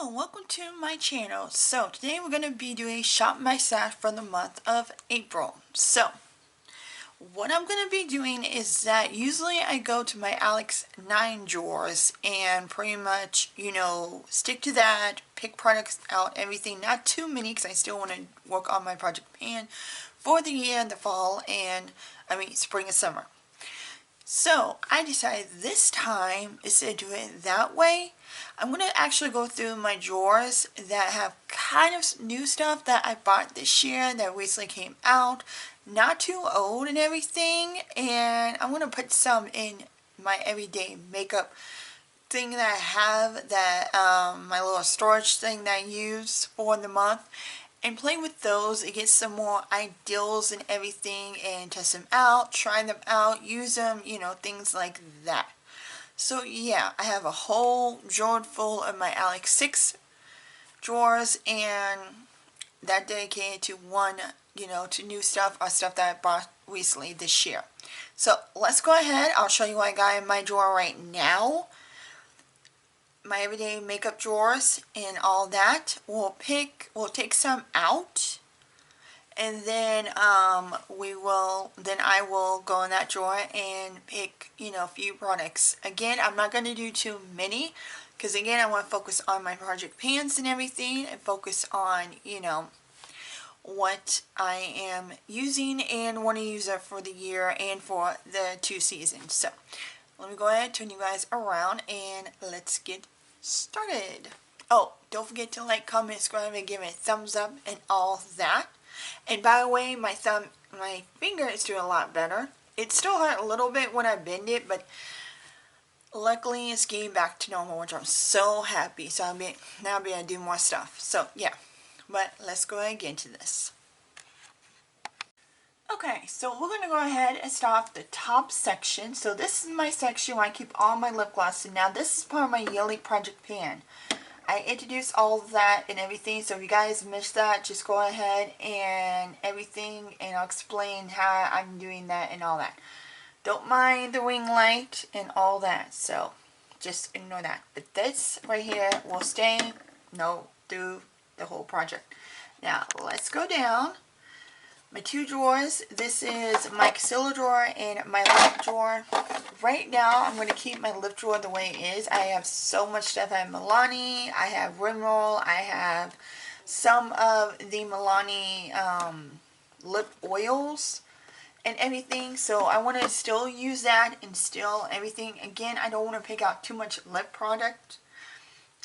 Hello, welcome to my channel. So today we're going to be doing Shop My Stash for the month of April. So what I'm going to be doing is that usually I go to my Alex 9 drawers and pretty much, stick to that, pick products out, everything. Not too many because I still want to work on my project pan for the year, the fall, and spring and summer. So I decided this time, instead of doing it that way, I'm going to actually go through my drawers that have kind of new stuff that I bought this year that recently came out. Not too old and everything. And I'm going to put some in my everyday makeup thing that I have, that my little storage thing that I use for the month. And play with those and get some more ideals and everything and test them out, try them out, use them, things like that. So yeah, I have a whole drawer full of my Alex 6 drawers, and that dedicated to one, to new stuff or stuff that I bought recently this year. So let's go ahead. I'll show you what I got in my drawer right now. My everyday makeup drawers and all that. We'll take some out, and then I will go in that drawer and pick a few products. Again, I'm not going to do too many because again I want to focus on my project pans and everything, and focus on what I am using and want to use it for the year and for the 2 seasons. So let me go ahead and turn you guys around and let's get started. Oh, don't forget to like, comment, subscribe, and give it a thumbs up and all that. And by the way, my finger is doing a lot better. It still hurt a little bit when I bend it, but luckily it's getting back to normal, which I'm so happy. So now I'll be able to do more stuff. So yeah, but let's go ahead and get into this. Okay, so we're going to go ahead and start off the top section. So this is my section where I keep all my lip glosses. Now this is part of my yearly project pan. I introduced all of that and everything, so if you guys missed that, just go ahead and everything, and I'll explain how I'm doing that and all that. Don't mind the ring light and all that, so just ignore that. But this right here will stay through the whole project. Now let's go down. My 2 drawers. This is my concealer drawer and my lip drawer. Right now, I'm going to keep my lip drawer the way it is. I have so much stuff. I have Milani, I have Rimroll, I have some of the Milani lip oils and everything. So I want to still use that and still everything. Again, I don't want to pick out too much lip product.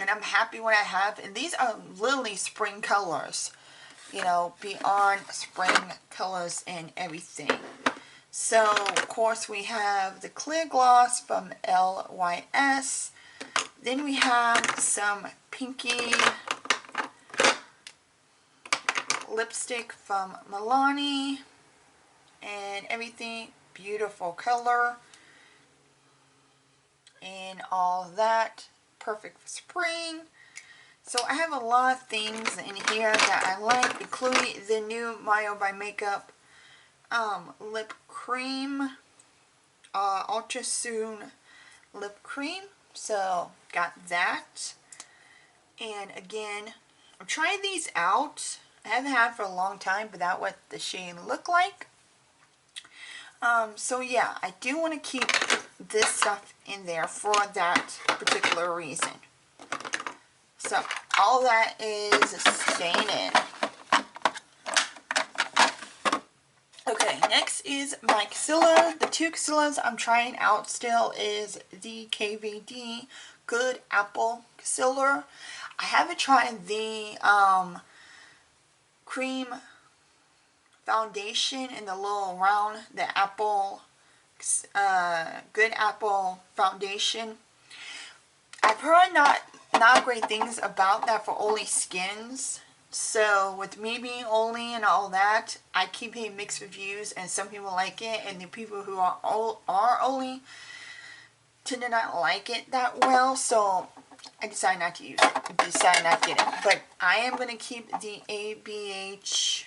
And I'm happy what I have. And these are literally spring colors. Beyond spring colors and everything. So, of course, we have the clear gloss from LYS. Then we have some pinky lipstick from Milani. And everything, beautiful color. And all that, perfect for spring. So I have a lot of things in here that I like, including the new Mayo by Makeup lip cream, Ultra Soon lip cream. So got that. And again, I'm trying these out. I haven't had for a long time, but that's what the shade look like. So yeah, I do want to keep this stuff in there for that particular reason. So, all that is staying in. Okay, next is my concealer. The 2 concealers I'm trying out still is the KVD Good Apple Concealer. I haven't tried the cream foundation in the little round, the apple, Good Apple foundation. I've heard not great things about that for oily skins. So with me being oily and all that, I keep hearing mixed reviews, and some people like it, and the people who are oily tend to not like it that well. So I decided not to use it. Decided not to get it. But I am going to keep the ABH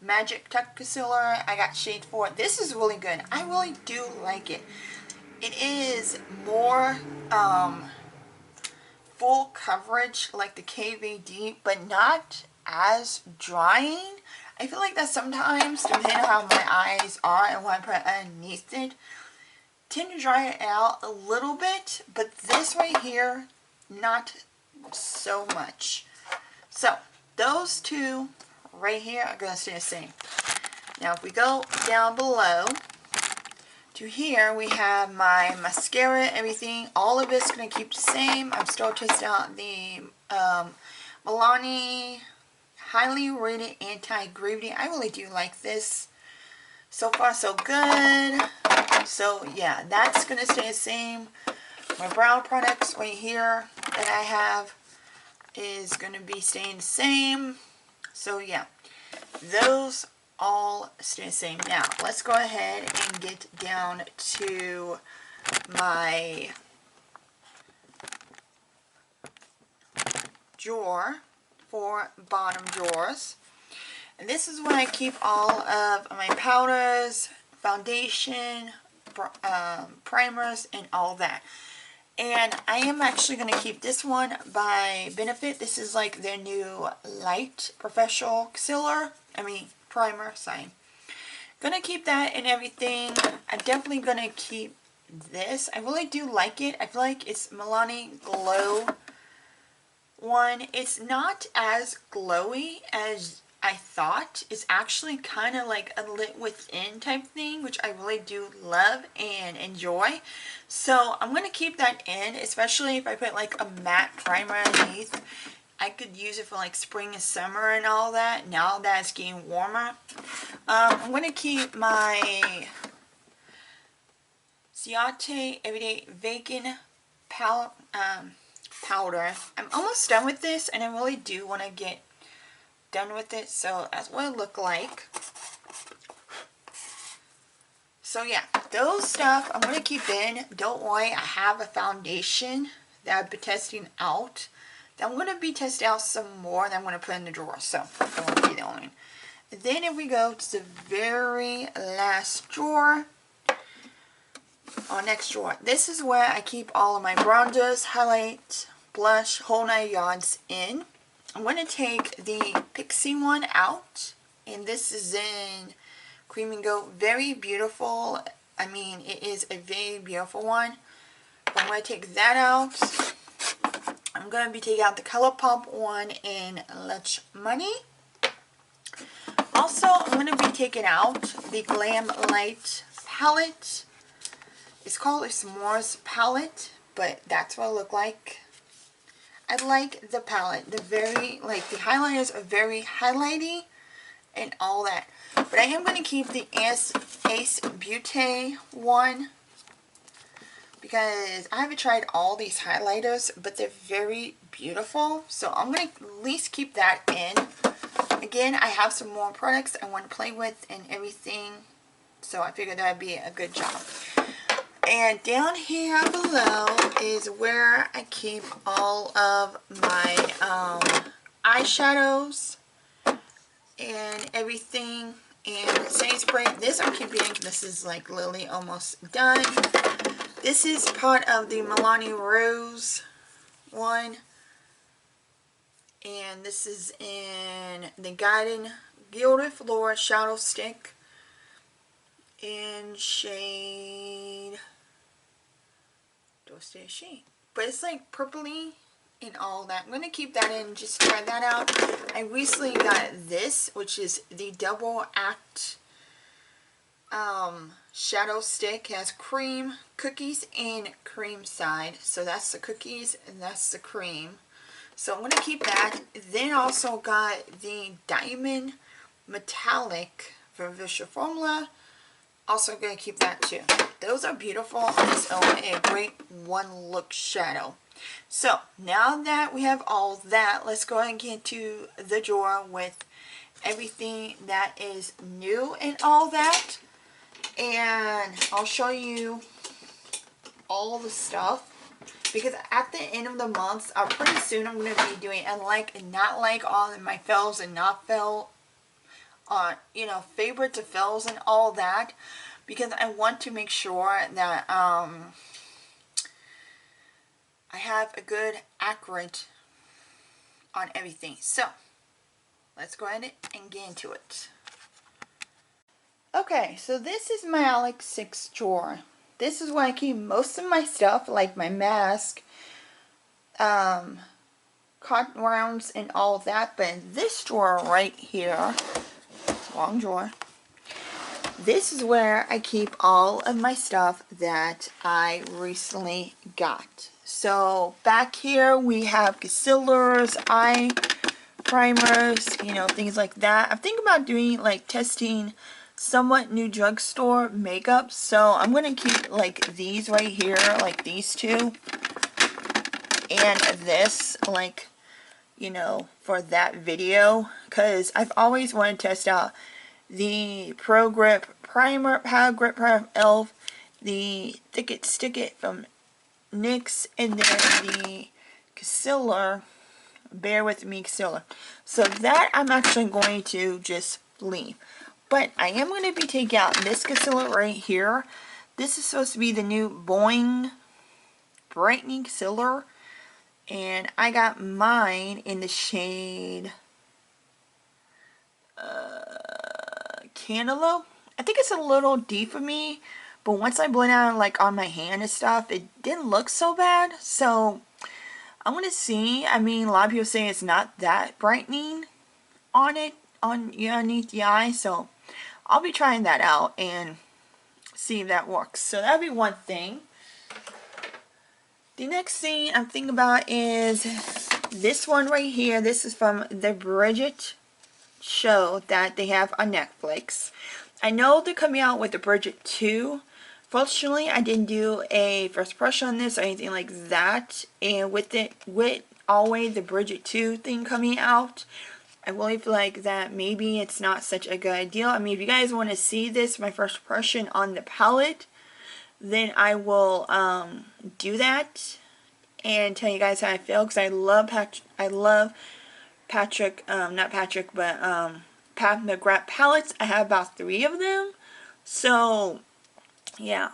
Magic Tuck Concealer. I got shade 4. This is really good. I really do like it. It is more full coverage like the KVD, but not as drying. I feel like that sometimes, depending on how my eyes are and what I put underneath it, tend to dry it out a little bit, but this right here, not so much. So those two right here are going to stay the same. Now if we go down below to here, we have my mascara, everything. All of it's going to keep the same. I'm still testing out the Milani Highly Rated Anti-Gravity. I really do like this. So far so good. So yeah, that's going to stay the same. My brow products right here that I have is going to be staying the same. So yeah, those all stay the same. Now let's go ahead and get down to my drawer for bottom drawers. And this is where I keep all of my powders, foundation, primers, and all that. And I am actually going to keep this one by Benefit. This is like their new light professional concealer. Primer, sorry. Gonna keep that and everything. I'm definitely gonna keep this. I really do like it. I feel like it's Milani Glow one. It's not as glowy as I thought. It's actually kind of like a lit within type thing, which I really do love and enjoy. So I'm going to keep that in, especially if I put like a matte primer underneath. I could use it for like spring and summer and all that, now that it's getting warmer. I'm going to keep my Ciate Everyday Vegan powder. I'm almost done with this, and I really do want to get done with it, so that's what it looked like. So yeah, those stuff I'm going to keep in. Don't worry, I have a foundation that I've been testing out. I'm going to be testing out some more that I'm going to put in the drawer, so that won't be the only one. And then if we go to the very last drawer, our next drawer, this is where I keep all of my bronzers, highlight, blush, whole 9 yards in. I'm going to take the Pixie one out, and this is in Cream and Gold. Very beautiful. It is a very beautiful one. I'm going to take that out. I'm going to be taking out the ColourPop one in Lush Money. Also, I'm going to be taking out the Glam Light palette. It's called a S'mores palette, but that's what it looked like. I like the palette. The highlighters are very highlighty and all that. But I am going to keep the Ace Beauty one, because I haven't tried all these highlighters, but they're very beautiful. So I'm going to at least keep that in. Again, I have some more products I want to play with and everything, so I figured that would be a good job. And down here below is where I keep all of my eyeshadows and everything. And setting spray, this I'm keeping, this is like literally almost done. This is part of the Milani Rose one. And this is in the Gilded Floor Shadow Stick in shade, but it's like purpley and all that. I'm going to keep that in, just try that out. I recently got this, which is the Double Act shadow stick. It has cream, cookies, and cream side. So that's the cookies and that's the cream. So I'm going to keep that. Then also got the Diamond Metallic from Visual Formula. Also going to keep that too. Those are beautiful on its own and a great one look shadow. So now that we have all that, let's go ahead and get into the drawer with everything that is new and all that. And I'll show you all the stuff, because at the end of the month, pretty soon I'm going to be doing and like and not like all of my fails and not fail, favorite to fails and all that, because I want to make sure that I have a good accurate on everything. So let's go ahead and get into it. Okay, so this is my Alex 6 drawer. This is where I keep most of my stuff, like my mask, cotton rounds, and all of that. But in this drawer right here, long drawer, this is where I keep all of my stuff that I recently got. So back here we have concealers, eye primers, you know, things like that. I'm thinking about doing like testing somewhat new drugstore makeup, so I'm gonna keep like these right here, like these two, and this, like, you know, for that video, because I've always wanted to test out the Pro Grip Primer, Power Grip Primer e.l.f., the Thick It Stick It from NYX, and then the concealer, Bear With Me concealer. So that I'm actually going to just leave. But I am going to be taking out this concealer right here. This is supposed to be the new Boing Brightening Concealer. And I got mine in the shade Cantaloupe. I think it's a little deep for me. But once I blend out like on my hand and stuff, it didn't look so bad. So I want to see. I mean, a lot of people say it's not that brightening on it, underneath the eye. So I'll be trying that out and see if that works. So that'll be one thing. The next thing I'm thinking about is this one right here. This is from the Bridget show that they have on Netflix. I know they're coming out with the Bridget 2. Fortunately, I didn't do a first brush on this or anything like that. And with always the Bridget 2 thing coming out, I really feel like that maybe it's not such a good idea. I mean, if you guys want to see this, my first impression on the palette, then I will do that and tell you guys how I feel, because I love Patrick, not Patrick, but Pat McGrath palettes. I have about 3 of them. So yeah,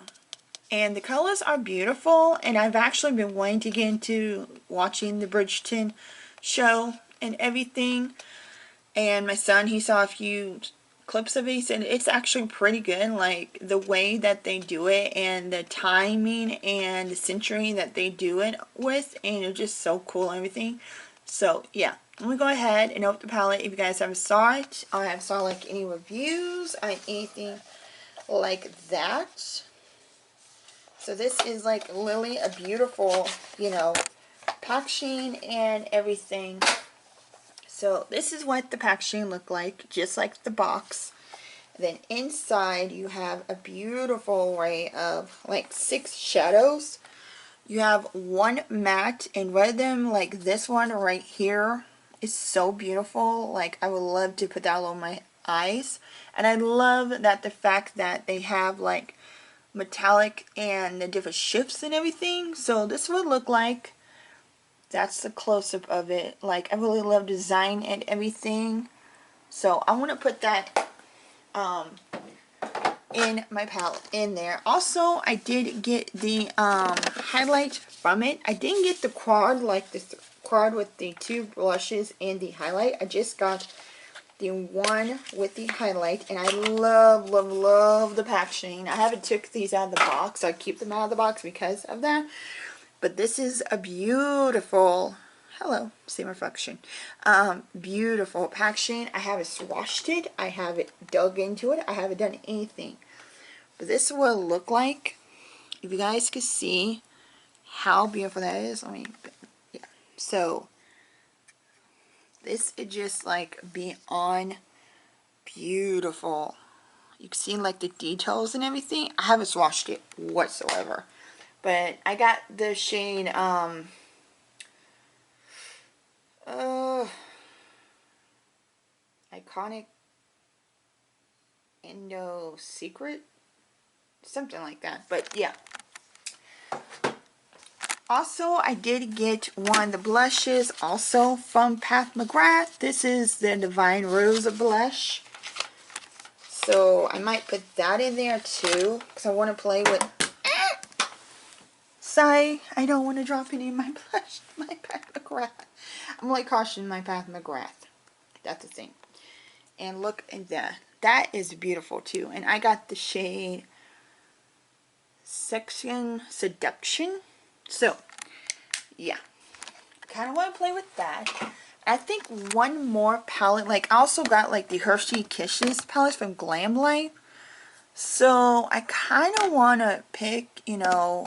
and the colors are beautiful, and I've actually been wanting to get into watching the Bridgerton show and everything. And my son, he saw a few clips of it. He said it's actually pretty good, like the way that they do it and the timing and the century that they do it with, and it's just so cool and everything. So yeah, I'm gonna go ahead and open the palette. If you guys haven't saw it, I haven't saw like any reviews on anything like that. So this is like Lily, a beautiful, you know, packaging and everything. So this is what the packaging looked like, just like the box. Then inside you have a beautiful array of like 6 shadows. You have 1 matte, and one of them, like this one right here, is so beautiful. Like I would love to put that on my eyes. And I love that the fact that they have like metallic and the different shifts and everything. So this would look like, that's the close-up of it. Like I really love design and everything. So I want to put that in my palette in there. Also, I did get the highlight from it. I didn't get the quad, like this quad with the 2 blushes and the highlight. I just got the one with the highlight, and I love, love, love the packaging. I haven't took these out of the box. I keep them out of the box because of that. But this is a beautiful, hello, same reflection, beautiful packaging. I haven't swatched it. I haven't dug into it. I haven't done anything. But this is what it looked like. If you guys could see how beautiful that is. I mean, yeah. So this is just like beyond beautiful. You can see like the details and everything. I haven't swatched it whatsoever. But I got the shade Iconic Indo Secret, something like that. But yeah. Also, I did get one of the blushes also from Pat McGrath. This is the Divine Rose blush. So I might put that in there too, because I want to play with Sigh, I don't want to drop any of my blush, my Pat McGrath. I'm like cautioning my Pat McGrath. That's the thing. And look at that. That is beautiful too. And I got the shade Section Seduction. So, yeah. Kind of want to play with that. I think one more palette. Like, I also got like the Hershey Kisses palette from Glamlight. So, I kind of want to pick, you know,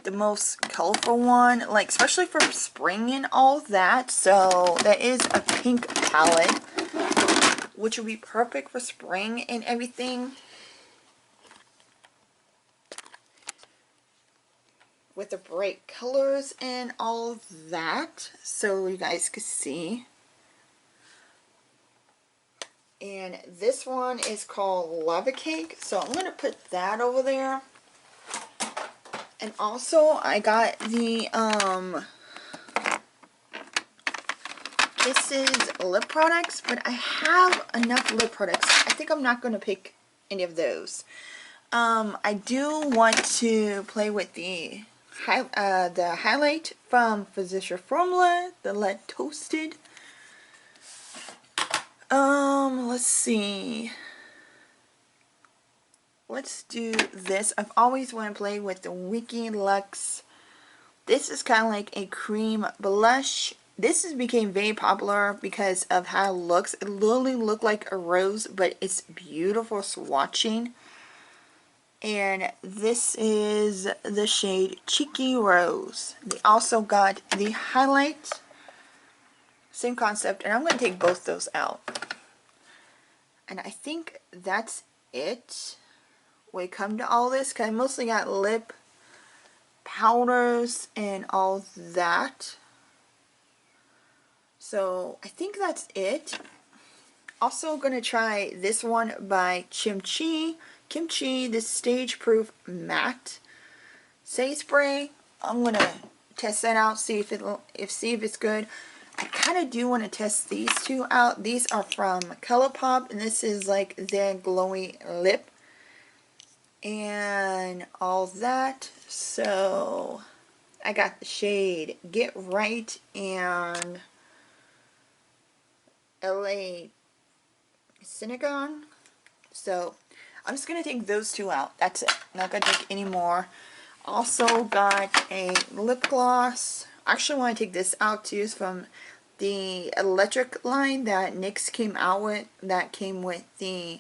the most colorful one. Like, especially for spring and all that. So, that is a pink palette, which would be perfect for spring and everything. With the bright colors and all of that, so you guys can see. And this one is called Lava Cake, so I'm going to put that over there. And also I got the Kisses lip products, but I have enough lip products. I think I'm not going to pick any of those. I do want to play with the highlight from Physician Formula, the Lead Toasted. Let's see. Let's do this. I've always wanted to play with the Wiki Lux. This is kind of like a cream blush. This became very popular because of how it looks. It literally looks like a rose, but it's beautiful swatching. And this is the shade Cheeky Rose. They also got the highlight. Same concept. And I'm going to take both those out. And I think that's it when it comes to all this. Because I mostly got lip powders and all that. So I think that's it. Also going to try this one by Kimchi, this Stage Proof Matte Say Spray. I'm going to test that out, see if it's good. I kind of do want to test these two out. These are from ColourPop, and this is like their glowy lip and all that. So I got the shade Get Right and LA Synagogue. So I'm just going to take those two out. That's it. Not going to take any more. Also got a lip gloss. I actually want to take this out too. It's from the Electric line that NYX came out with. That came with the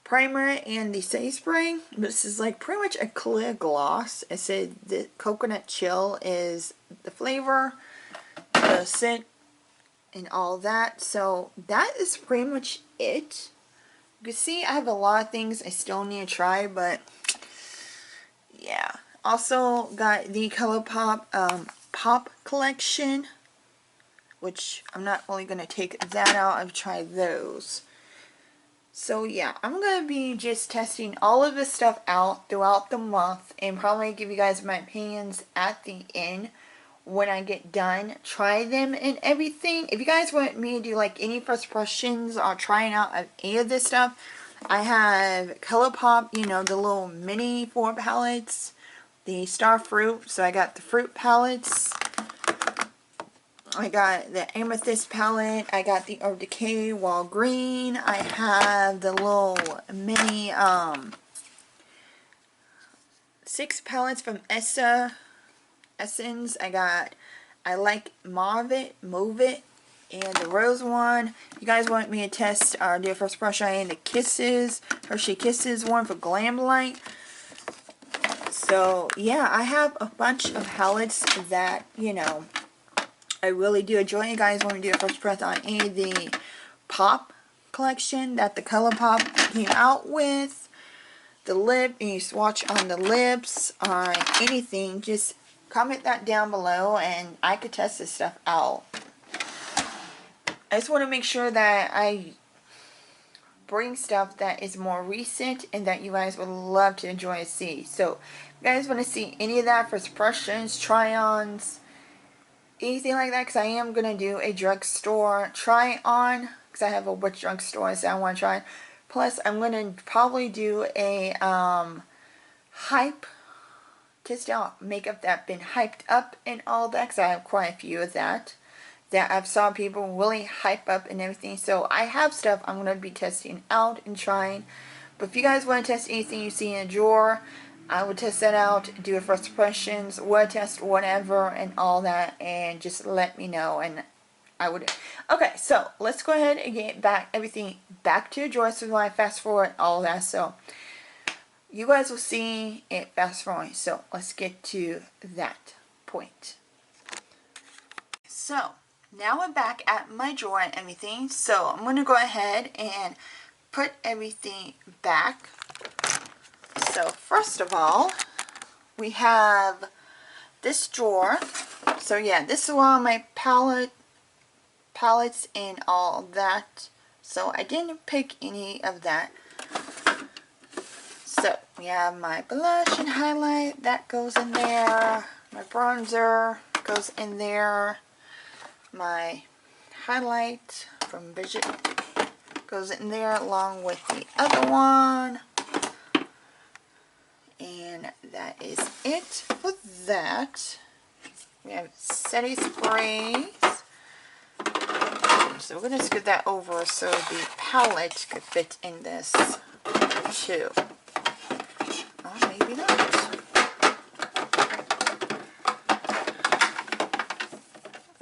primer and the Say Spray. This is like pretty much a clear gloss. It said the Coconut Chill is the flavor, the scent, and all that. So that is pretty much it. You can see I have a lot of things I still need to try, but yeah. Also got the ColourPop Pop Collection, which I'm not only going to take that out, I've tried those. So yeah, I'm going to be just testing all of this stuff out throughout the month and probably give you guys my opinions at the end when I get done. Try them and everything. If you guys want me to do like any first impressions or trying out of any of this stuff, I have ColourPop, you know, the little mini 4 palettes, the Star Fruit, so I got the fruit palettes. I got the Amethyst palette. I got the Earth Decay Wall Green. I have the little mini 6 palettes from Essence. I like Mauve It, and the Rose one. You guys want me to test do a first brush and the Kisses, Hershey Kisses one for Glamlight. So yeah, I have a bunch of palettes that, you know, I really do enjoy. You guys want me to do a first press on any of the pop collection that the ColourPop came out with. The lip, and you swatch on the lips, on anything, just comment that down below and I could test this stuff out. I just want to make sure that I bring stuff that is more recent and that you guys would love to enjoy and see. So, if you guys want to see any of that, first impressions, try-ons, anything like that, because I am going to do a drugstore try-on, because I have a bunch of drugstores that I want to try. Plus, I'm going to probably do a hype test out makeup that been hyped up and all that, because I have quite a few of that I've saw people really hype up and everything. So I have stuff I'm going to be testing out and trying. But if you guys want to test anything you see in a drawer, I would test that out, do a first impressions, would test whatever and all that, and just let me know, and I would. Okay, so let's go ahead and get everything back to a drawer. So when I fast forward all that, so you guys will see it fast forward. So let's get to that point. So now we're back at my drawer and everything. So I'm going to go ahead and put everything back. So first of all, we have this drawer. So yeah, this is all my palettes and all that. So I didn't pick any of that. So we have my blush and highlight, that goes in there. My bronzer goes in there. My highlight from Vision goes in there along with the other one. And that is it for that. We have setting sprays. So we're going to scoot that over so the palette could fit in this too. Oh, maybe not.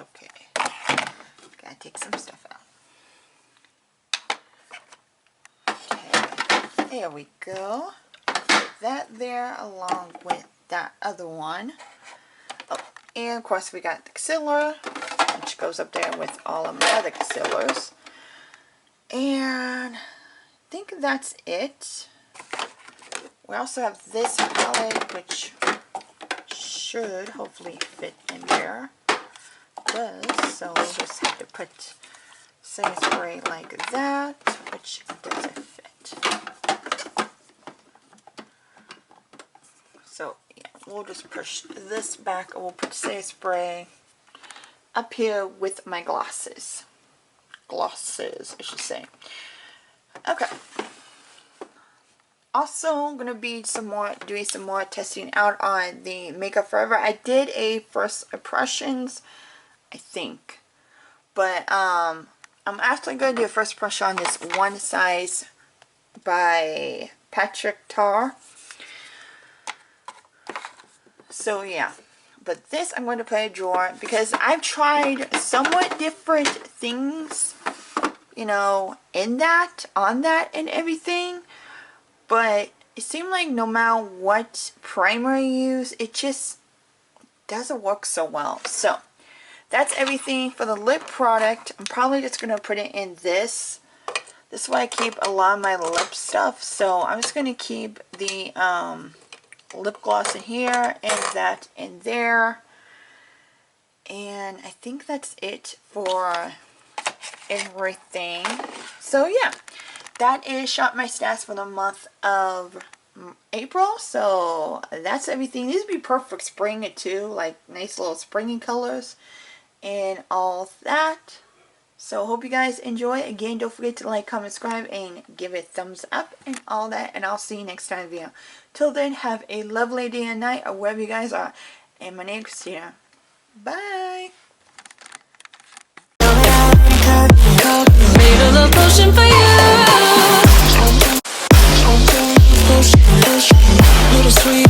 Okay. Gotta take some stuff out. Okay. There we go. That there along with that other one. Oh, and of course we got the concealer, which goes up there with all of my other concealers. And I think that's it. We also have this palette, which should hopefully fit in there. It does, so we'll just have to put setting spray like that, which doesn't fit. So yeah, we'll just push this back, and we'll put setting spray up here with my glosses. Glosses, I should say. Okay. Also, I'm gonna be doing some more testing out on the Makeup Forever. I did a first impressions, I think, but I'm actually gonna do a first impression on this One Size by Patrick Tar. So yeah, but this I'm going to put in a drawer because I've tried somewhat different things, you know, on that and everything, but it seemed like no matter what primer you use, it just doesn't work so well. So that's everything for the lip product. I'm probably just going to put it in this. This is why I keep a lot of my lip stuff. So I'm just going to keep the lip gloss in here and that in there. And I think that's it for everything. So yeah, that is Shop My Stash for the month of April. So that's everything. These would be perfect spring too, like nice little springy colors and all that. So hope you guys enjoy. Again, don't forget to like, comment, subscribe, and give it a thumbs up and all that. And I'll see you next time video. Till then, have a lovely day and night or wherever you guys are. And my name is Christina. Bye. Made a little potion for you. Little sweet